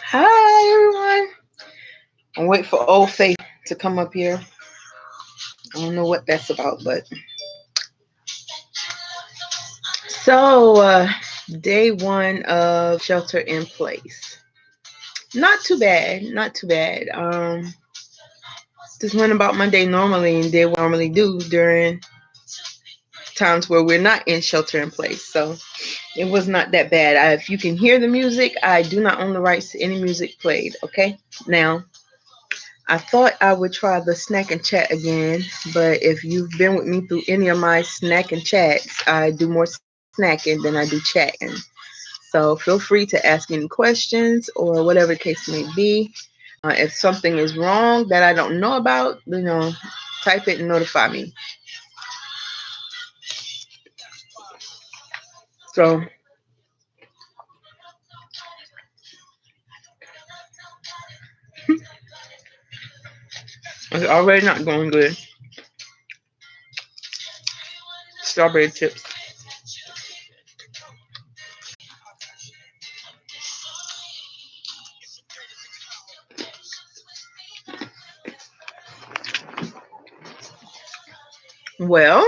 Hi, everyone. I'm waiting for Old Faith to come up here. I don't know what that's about, but so day one of shelter in place. Not too bad. Not too bad. Just went about my day normally and did what I normally do during times where we're not in shelter in place. So it was not that bad. If you can hear the music, I do not own the rights to any music played. Okay. Now, I thought I would try the snack and chat again, but if you've been with me through any of my snack and chats, I do more snacking than I do chatting. So feel free to ask any questions or whatever the case may be. If something is wrong that I don't know about, type it and notify me. So it's already not going good. Strawberry chips. Well,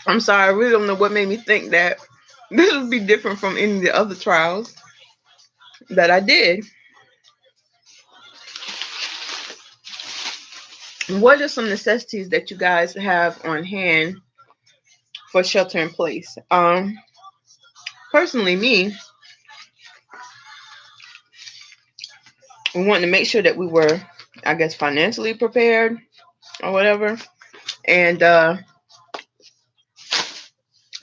I'm sorry, I really don't know what made me think that this would be different from any of the other trials that I did. What are some necessities that you guys have on hand for shelter in place? Personally, me, we wanted to make sure that we were, I guess, financially prepared or whatever. And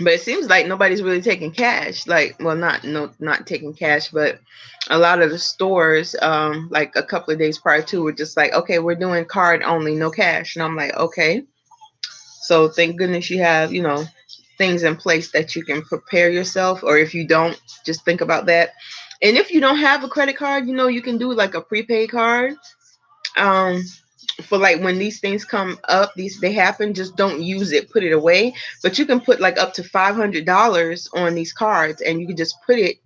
but it seems like nobody's really taking cash. Like, well, not taking cash, but a lot of the stores, like a couple of days prior to, were just like, okay, we're doing card only, no cash. And I'm like, okay. So thank goodness you have, things in place that you can prepare yourself. Or if you don't, just think about that. And if you don't have a credit card, you can do like a prepaid card. Um, for like when these things come up, they happen, just don't use it, put it away. But you can put like up to $500 on these cards, and you can just put it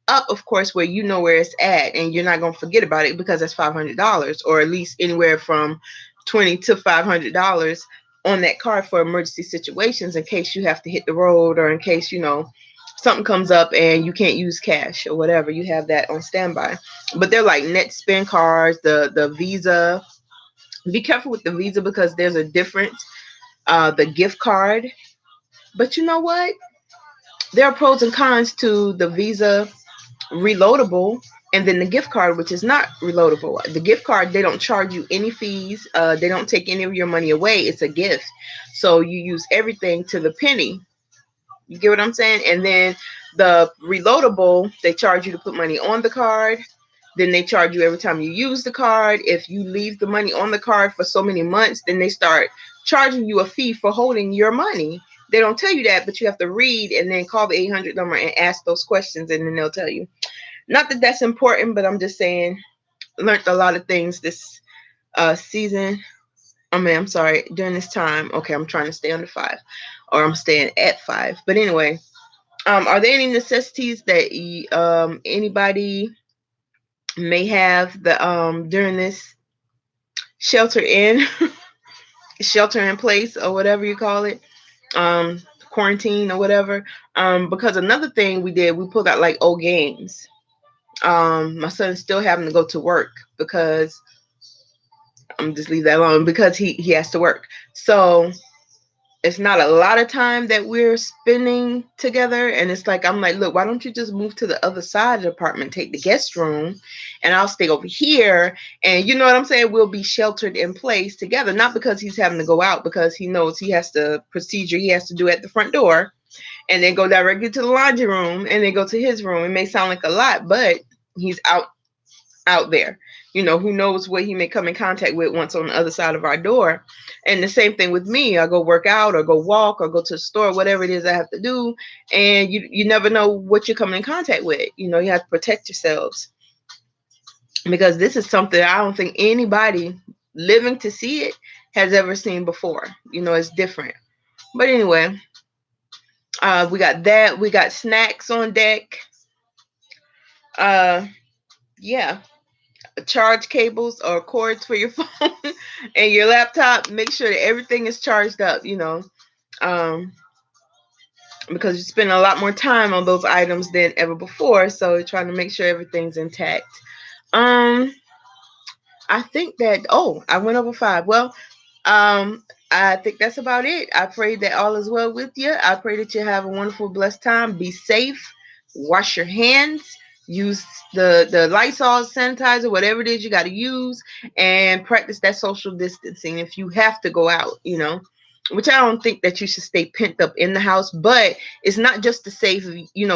up, of course, where you know where it's at, and you're not going to forget about it because that's $500, or at least anywhere from $20 to $500 on that card for emergency situations, in case you have to hit the road, or in case something comes up and you can't use cash or whatever. You have that on standby. But they're like net spend cards, the Visa. Be careful with the Visa because there's a difference. The gift card. But you know what? There are pros and cons to the Visa reloadable, and then the gift card, which is not reloadable. The gift card, they don't charge you any fees. They don't take any of your money away. It's a gift. So you use everything to the penny. You get what I'm saying? And then the reloadable, they charge you to put money on the card. Then they charge you every time you use the card. If you leave the money on the card for so many months, then they start charging you a fee for holding your money. They don't tell you that, but you have to read and then call the 800 number and ask those questions, and then they'll tell you. Not that that's important, but I'm just saying, learned a lot of things this season. I'm sorry, during this time. Okay, I'm trying to stay under 5, or I'm staying at 5. But anyway, are there any necessities that anybody may have during this shelter in shelter in place, or whatever you call it, quarantine or whatever? Because another thing we did, we pulled out like old games. My son's still having to go to work because I'm just leave that alone, because he has to work. So it's not a lot of time that we're spending together. And it's like, I'm like, look, why don't you just move to the other side of the apartment, take the guest room, and I'll stay over here. And you know what I'm saying? We'll be sheltered in place together. Not because he's having to go out, because he knows he has the procedure he has to do at the front door, and then go directly to the laundry room, and then go to his room. It may sound like a lot, but he's out there. Who knows what he may come in contact with once on the other side of our door. And the same thing with me. I go work out or go walk or go to the store, whatever it is I have to do. And you never know what you're coming in contact with. You have to protect yourselves, because this is something I don't think anybody living to see it has ever seen before. You know, it's different. But anyway, we got that. We got snacks on deck. Uh, yeah, charge cables or cords for your phone and your laptop. Make sure that everything is charged up. Um, because you spend a lot more time on those items than ever before. So you're trying to make sure everything's intact. Um, I think that, oh, I went over 5. Well, I think that's about it. I pray that all is well with you. I pray that you have a wonderful, blessed time. Be safe. Wash your hands. Use the Lysol sanitizer, whatever it is you got to use, and practice that social distancing if you have to go out. Which I don't think that you should stay pent up in the house, but it's not just to save,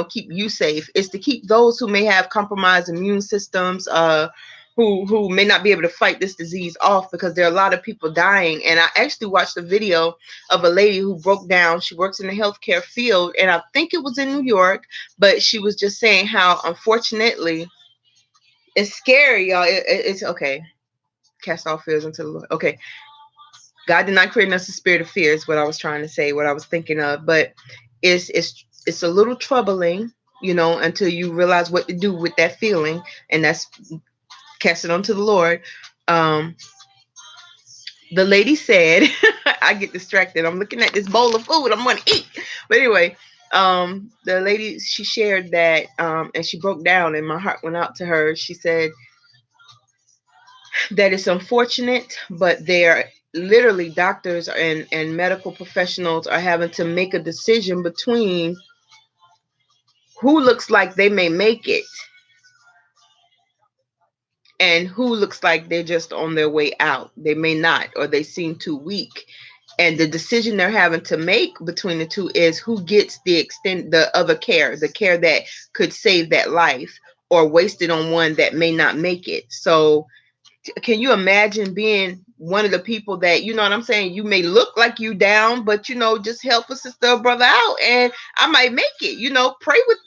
keep you safe. It's to keep those who may have compromised immune systems, who may not be able to fight this disease off, because there are a lot of people dying. And I actually watched a video of a lady who broke down. She works in the healthcare field, and I think it was in New York, but she was just saying how, unfortunately, it's scary, y'all. It's okay. Cast all fears into the Lord. Okay. God did not create us a spirit of fear, is what I was trying to say, what I was thinking of. But it's a little troubling, until you realize what to do with that feeling, and that's cast it onto the Lord. Um, the lady said, I get distracted. I'm looking at this bowl of food I'm going to eat. But anyway, the lady, she shared that, and she broke down, and my heart went out to her. She said that it's unfortunate, but they're literally, doctors and medical professionals are having to make a decision between who looks like they may make it and who looks like they're just on their way out. They may not, or they seem too weak. And the decision they're having to make between the two is who gets the other care, the care that could save that life, or waste it on one that may not make it. So can you imagine being one of the people that, you know what I'm saying, you may look like you down, but just help a sister or brother out, and I might make it. Pray with,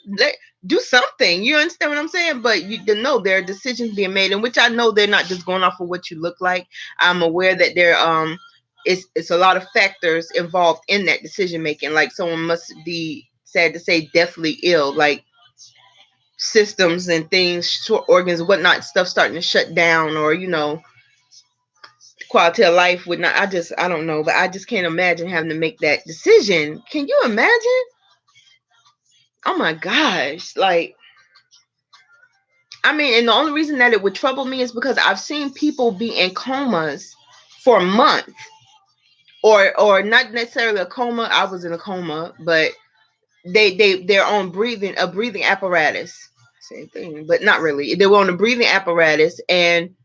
do something. You understand what I'm saying? But you know there are decisions being made, in which I know they're not just going off of what you look like. I'm aware that it's a lot of factors involved in that decision making. Like, someone must be, sad to say, deathly ill, like systems and things, short organs, whatnot, stuff starting to shut down, or quality of life would not. I don't know, but I just can't imagine having to make that decision. Can you imagine? Oh my gosh. Like, I mean, and the only reason that it would trouble me is because I've seen people be in comas for months, or not necessarily a coma. I was in a coma, but they're on a breathing apparatus. Same thing, but not really. They were on a breathing apparatus, and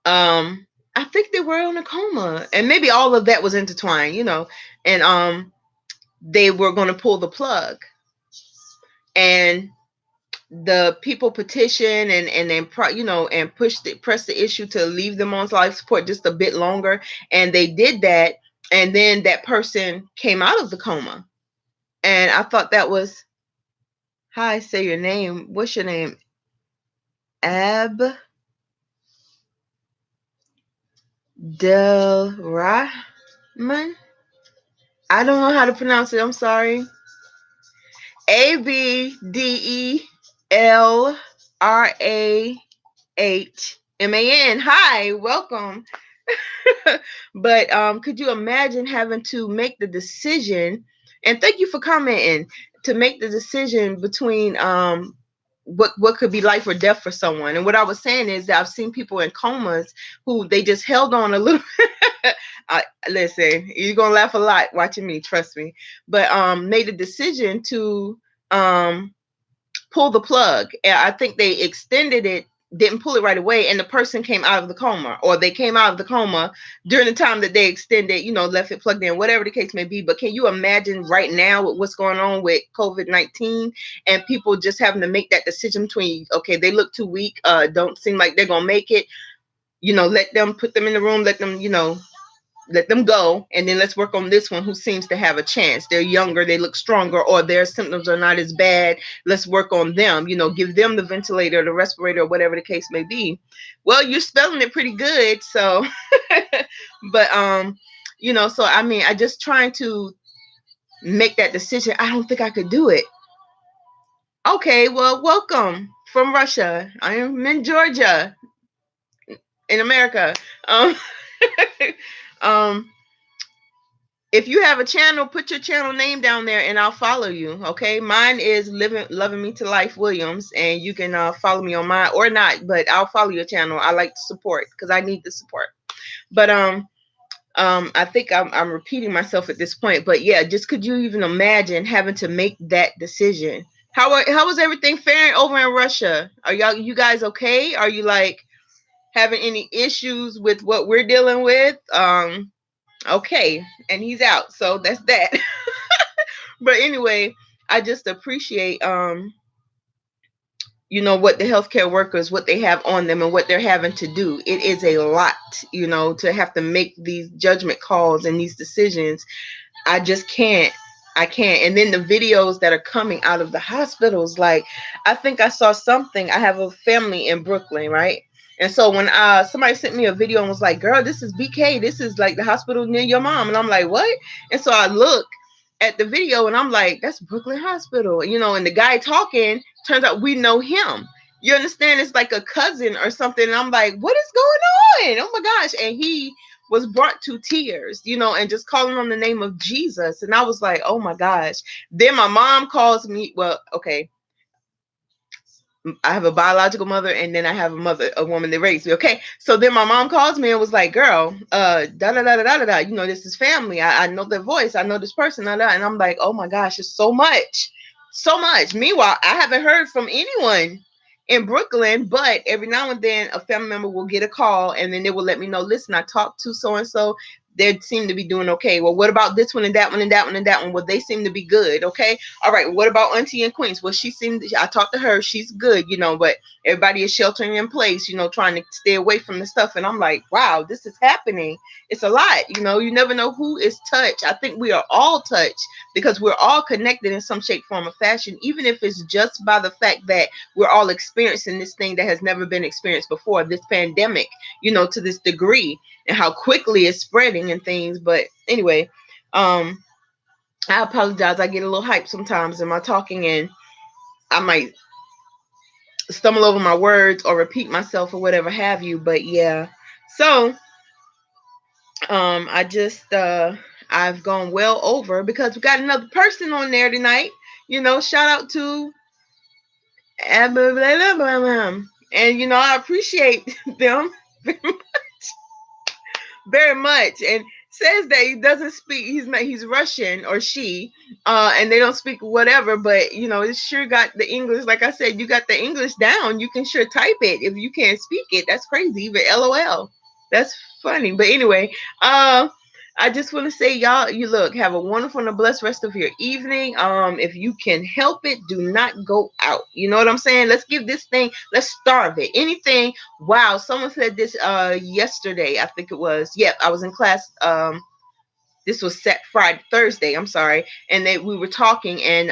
I think they were on a coma, and maybe all of that was intertwined, and they were going to pull the plug, and the people petition and then and press the issue to leave them on life support just a bit longer, and they did that, and then that person came out of the coma, and I thought that was, hi, say your name. What's your name? Abdelrahman. I don't know how to pronounce it. I'm sorry. Abdelrahman. Hi, welcome. But could you imagine having to make the decision? And thank you for commenting. To make the decision between what could be life or death for someone. And what I was saying is that I've seen people in comas who they just held on a little. Listen, you're gonna laugh a lot watching me, trust me. But made a decision to pull the plug, and I think they extended it, didn't pull it right away, and the person came out of the coma, or they came out of the coma during the time that they extended, left it plugged in, whatever the case may be. But can you imagine right now with what's going on with COVID-19, and people just having to make that decision between, okay, they look too weak, don't seem like they're gonna make it, let them, put them in the room, let them, let them go, and then let's work on this one who seems to have a chance. They're younger, they look stronger, or their symptoms are not as bad. Let's work on them, give them the ventilator, the respirator, whatever the case may be. Well, you're spelling it pretty good, so but so I mean, I just trying to make that decision. I don't think I could do it. Okay, well, welcome from Russia. I am in Georgia, in America. Um, um, if you have a channel, put your channel name down there and I'll follow you. Okay, mine is Loving Me to Life Williams, and you can follow me on mine or not, but I'll follow your channel. I like to support because I need the support. But I think I'm repeating myself at this point, but yeah, just could you even imagine having to make that decision? How is everything faring over in Russia? Are you guys okay? Are you like having any issues with what we're dealing with? Okay, and he's out, so that's that. But anyway, I just appreciate what the healthcare workers, what they have on them and what they're having to do. It is a lot, to have to make these judgment calls and these decisions. I just can't. I can't. And then the videos that are coming out of the hospitals, like I think I saw something. I have a family in Brooklyn, right? And so when somebody sent me a video and was like, "Girl, this is BK. This is like the hospital near your mom," and I'm like, "What?" And so I look at the video and I'm like, "That's Brooklyn Hospital," and the guy talking, turns out we know him. You understand? It's like a cousin or something. And I'm like, "What is going on? Oh my gosh!" And he was brought to tears, and just calling on the name of Jesus. And I was like, oh my gosh. Then my mom calls me. Well, okay. I have a biological mother, and then I have a woman that raised me. Okay. So then my mom calls me and was like, girl, da da da da da da. This is family. I know their voice. I know this person. Da, da. And I'm like, oh my gosh, it's so much. So much. Meanwhile, I haven't heard from anyone in Brooklyn, but every now and then a family member will get a call and then they will let me know, listen, I talked to so and so. They seem to be doing okay. Well, what about this one and that one and that one and that one? Well, they seem to be good. Okay. All right. What about Auntie and Queens? Well, I talked to her. She's good, but everybody is sheltering in place, trying to stay away from the stuff. And I'm like, wow, this is happening. It's a lot. You never know who is touched. I think we are all touched because we're all connected in some shape, form, or fashion, even if it's just by the fact that we're all experiencing this thing that has never been experienced before, this pandemic, to this degree, and how quickly it's spreading and things. But anyway, I apologize. I get a little hyped sometimes in my talking, and I might stumble over my words or repeat myself or whatever have you. But yeah, so I just I've gone well over because we got another person on there tonight. Shout out to and I appreciate them very much. And says that he doesn't speak. He's Russian or she, and they don't speak whatever. But it's sure got the English. Like I said, you got the English down. You can sure type it. If you can't speak it, that's crazy. Even LOL, that's funny. But anyway, I just want to say, y'all, you look, have a wonderful and a blessed rest of your evening. If you can help it, do not go out. You know what I'm saying? Let's give this thing, let's starve it. Anything. Wow, someone said this yesterday, I think it was. Yep, I was in class. This was set Thursday, I'm sorry. And we were talking, and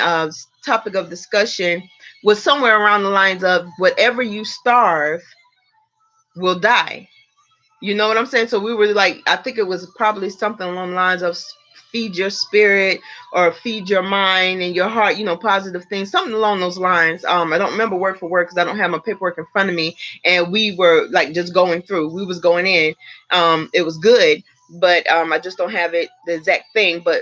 topic of discussion was somewhere around the lines of whatever you starve will die. You know what I'm saying? So we were like, I think it was probably something along the lines of feed your spirit or feed your mind and your heart, positive things, something along those lines. I don't remember word for word because I don't have my paperwork in front of me. And we were like just going through, we was going in. It was good, but I just don't have it, the exact thing. But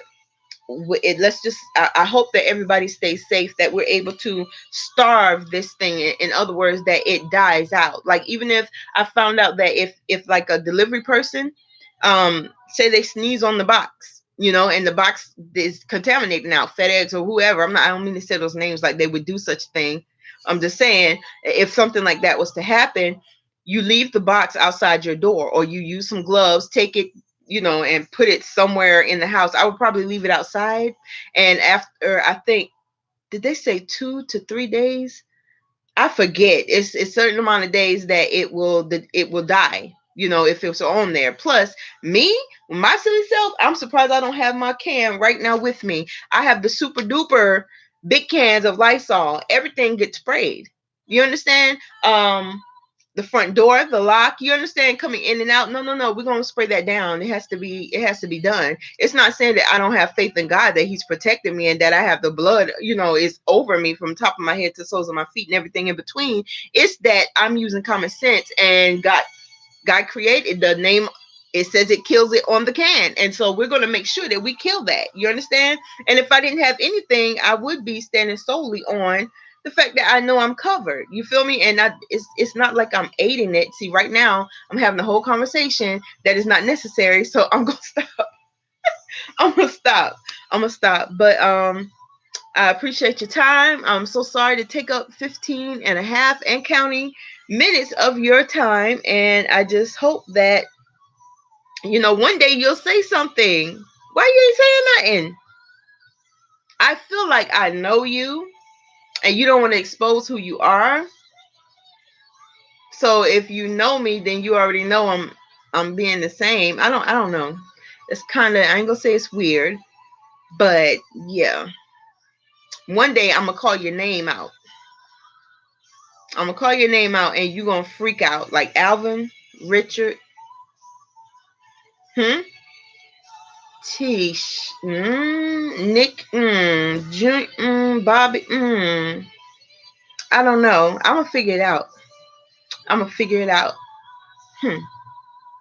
let's just I hope that everybody stays safe, that we're able to starve this thing, in other words, that it dies out. Like, even if I found out that if like a delivery person say they sneeze on the box, and the box is contaminated now, FedEx or whoever, I don't mean to say those names like they would do such a thing. I'm just saying, if something like that was to happen, you leave the box outside your door, or you use some gloves, take it, and put it somewhere in the house. I would probably leave it outside. And after, I think, did they say 2 to 3 days? I forget. It's a certain amount of days that it will die. if it was on there. Plus, me, my silly self, I'm surprised I don't have my can right now with me. I have the super duper big cans of Lysol. Everything gets sprayed. You understand? The front door, the lock, you understand, coming in and out. No, no, no. We're gonna spray that down. It has to be done. It's not saying that I don't have faith in God, that He's protecting me and that I have the blood, is over me from top of my head to soles of my feet and everything in between. It's that I'm using common sense, and God created the name. It says it kills it on the can. And so we're going to make sure that we kill that. You understand? And if I didn't have anything, I would be standing solely on the fact that I know I'm covered. You feel me? And it's not like I'm aiding it. See, right now I'm having a whole conversation that is not necessary. So I'm going to stop. I'm going to stop. I'm going to stop. But I appreciate your time. I'm so sorry to take up 15 and a half and counting minutes of your time. And I just hope that, one day you'll say something. Why you ain't saying nothing? I feel like I know you and you don't want to expose who you are. So if you know me, then you already know I'm being the same. I don't know. It's kind of, I ain't gonna say it's weird, but yeah. One day I'm gonna call your name out. I'm gonna call your name out and you gonna freak out like Alvin, Richard, Tish, Nick, Bobby, I don't know. I'm gonna figure it out. I'm gonna figure it out.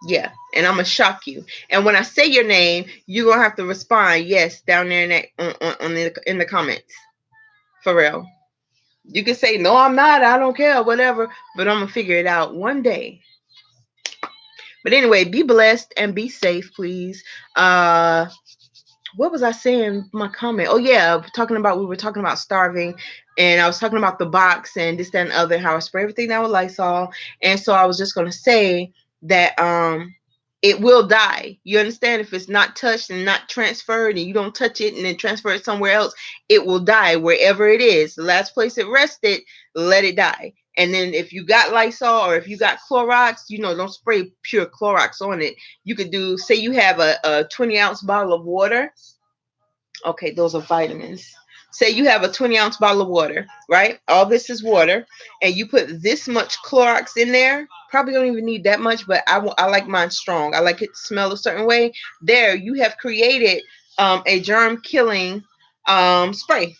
Yeah, and I'm gonna shock you. And when I say your name, you're gonna have to respond yes down there in that in the comments. For real. You can say no, I'm not. I don't care, whatever. But I'm gonna figure it out one day. But anyway, be blessed and be safe, please. What was I saying? My comment. Oh yeah, we were talking about starving, and I was talking about the box and this, that, and other. How I spray everything down with Lysol, and so I was just gonna say that it will die. You understand? If it's not touched and not transferred, and you don't touch it and then transfer it somewhere else, it will die wherever it is. The last place it rested, let it die. And then if you got Lysol or if you got Clorox, don't spray pure Clorox on it. You could do, say you have a 20-ounce bottle of water. Okay, those are vitamins. Say you have a 20-ounce bottle of water, right? All this is water, and you put this much Clorox in there. Probably don't even need that much, but I like mine strong. I like it to smell a certain way. There, you have created a germ-killing spray.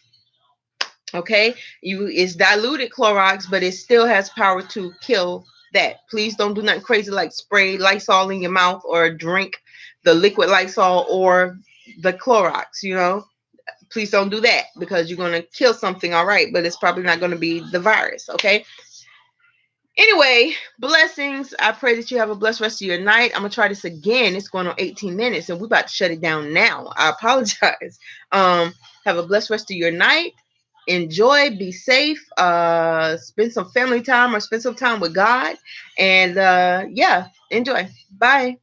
Okay, it's diluted Clorox, but it still has power to kill that. Please don't do nothing crazy like spray Lysol in your mouth or drink the liquid Lysol or the Clorox. Please don't do that because you're going to kill something, all right, but it's probably not going to be the virus. Okay. Anyway, blessings. I pray that you have a blessed rest of your night. I'm gonna try this again. It's going on 18 minutes and we're about to shut it down now. I apologize. Have a blessed rest of your night. Enjoy, be safe, spend some family time or spend some time with God, and yeah, enjoy. Bye.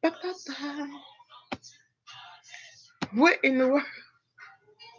Bye, bye, bye. What in the world?